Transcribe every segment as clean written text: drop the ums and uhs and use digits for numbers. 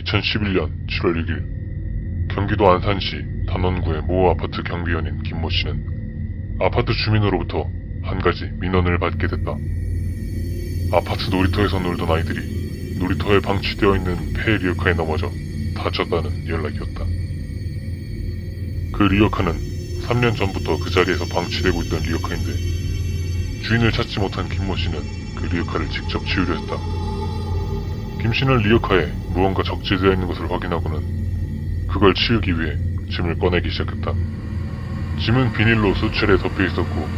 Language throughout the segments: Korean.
2011년 7월 6일 경기도 안산시 단원구의 모 아파트 경비원인 김모 씨는 아파트 주민으로부터 한 가지 민원을 받게 됐다. 아파트 놀이터에서 놀던 아이들이 놀이터에 방치되어 있는 폐 리어카에 넘어져 다쳤다는 연락이었다. 그 리어카는 3년 전부터 그 자리에서 방치되고 있던 리어카인데 주인을 찾지 못한 김모 씨는 그 리어카를 직접 치우려 했다. 김 씨는 리어카에 무언가 적재되어 있는 것을 확인하고는 그걸 치우기 위해 짐을 꺼내기 시작했다. 짐은 비닐로 수철에 덮여 있었고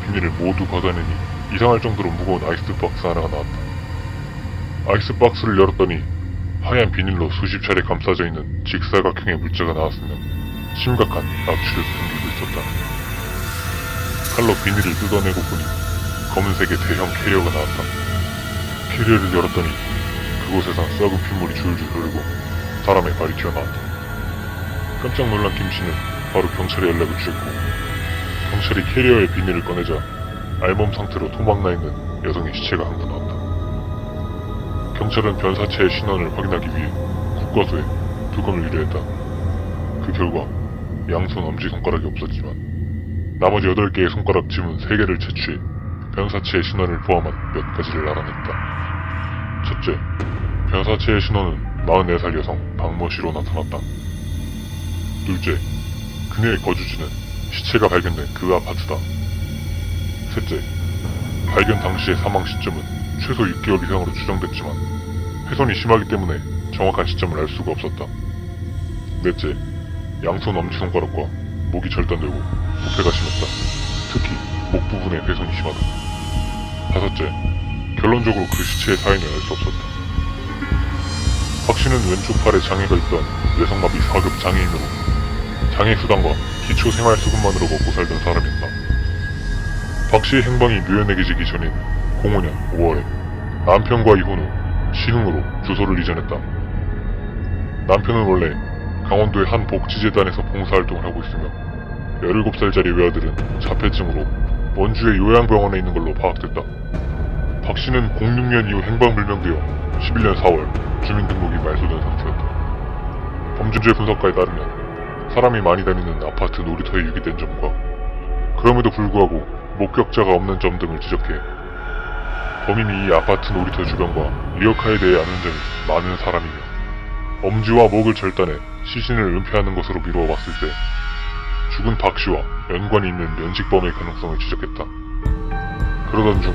비닐을 모두 걷어내니 이상할 정도로 무거운 아이스박스 하나가 나왔다. 아이스박스를 열었더니 하얀 비닐로 수십 차례 감싸져 있는 직사각형의 물체가 나왔으며 심각한 악취를 풍기고 있었다. 칼로 비닐을 뜯어내고 보니 검은색의 대형 캐리어가 나왔다. 캐리어를 열었더니 그곳에선 썩은 핏물이 줄줄 흐르고 사람의 발이 튀어나왔다. 깜짝 놀란 김씨는 바로 경찰에 연락을 주었고 경찰이 캐리어의 비닐을 꺼내자 알몸 상태로 토막나 있는 여성의 시체가 한데 나왔다. 경찰은 변사체의 신원을 확인하기 위해 국과수에 부검을 의뢰했다. 그 결과 양손 엄지손가락이 없었지만 나머지 8개의 손가락 지문 3개를 채취해 변사체의 신원을 포함한 몇 가지를 알아냈다. 첫째, 변사체의 신원은 44살 여성 박모씨로 나타났다. 둘째, 그녀의 거주지는 시체가 발견된 그 아파트다. 셋째, 발견 당시의 사망 시점은 최소 6개월 이상으로 추정됐지만 훼손이 심하기 때문에 정확한 시점을 알 수가 없었다. 넷째, 양손 엄지손가락과 목이 절단되고 부패가 심했다. 특히 목 부분의 훼손이 심하다. 다섯째, 결론적으로 그 시체의 사인을 알 수 없었다. 박 씨는 왼쪽 팔에 장애가 있던 뇌성마비 4급 장애인으로 장애수당과 기초생활수급만으로 먹고 살던 사람이었다. 박 씨의 행방이 묘연해지기 전인 05년 5월에 남편과 이혼 후 시흥으로 주소를 이전했다. 남편은 원래 강원도의 한 복지재단에서 봉사활동을 하고 있으며 17살짜리 외아들은 자폐증으로 원주의 요양병원에 있는 걸로 파악됐다. 박 씨는 06년 이후 행방불명되어 11년 4월 주민등록이 말소된 상태였다. 범죄 분석가에 따르면 사람이 많이 다니는 아파트 놀이터에 유기된 점과 그럼에도 불구하고 목격자가 없는 점 등을 지적해 범인이 이 아파트 놀이터 주변과 리어카에 대해 아는 점이 많은 사람이며 엄지와 목을 절단해 시신을 은폐하는 것으로 미루어 봤을 때 죽은 박 씨와 연관이 있는 면식범의 가능성을 지적했다. 그러던 중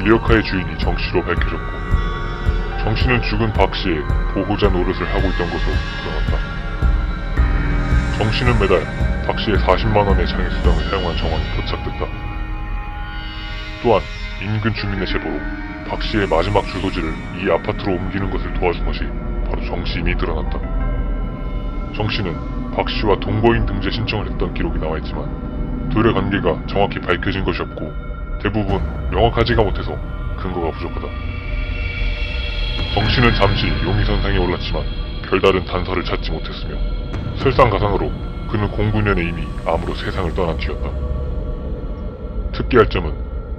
리어카의 주인이 정 씨로 밝혀졌고 정 씨는 죽은 박 씨의 보호자 노릇을 하고 있던 것으로 드러났다. 정 씨는 매달 박 씨의 40만원의 장애수당을 사용한 정황이 포착됐다. 또한 인근 주민의 제보로 박 씨의 마지막 주소지를 이 아파트로 옮기는 것을 도와준 것이 바로 정 씨임이 드러났다. 정 씨는 박 씨와 동거인 등재 신청을 했던 기록이 나와있지만 둘의 관계가 정확히 밝혀진 것이 없고 대부분 명확하지가 못해서 근거가 부족하다. 정 씨는 잠시 용의선상에 올랐지만 별다른 단서를 찾지 못했으며 설상가상으로 그는 09년에 이미 암으로 세상을 떠난 뒤였다. 특이할 점은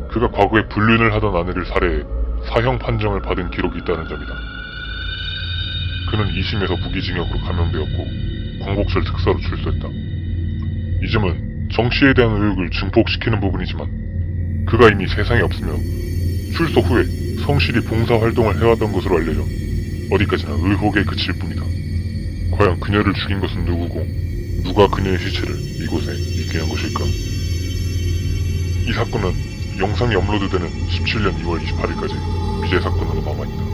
그가 과거에 불륜을 하던 아내를 살해해 사형 판정을 받은 기록이 있다는 점이다. 그는 2심에서 무기징역으로 감형되었고 광복절 특사로 출소했다. 이 점은 정 씨에 대한 의혹을 증폭시키는 부분이지만 그가 이미 세상에 없으며 출소 후에 성실히 봉사활동을 해왔던 것으로 알려져 어디까지나 의혹에 그칠 뿐이다. 과연 그녀를 죽인 것은 누구고 누가 그녀의 시체를 이곳에 있게 한 것일까? 이 사건은 영상이 업로드되는 17년 2월 28일까지 미제 사건으로 남아있다.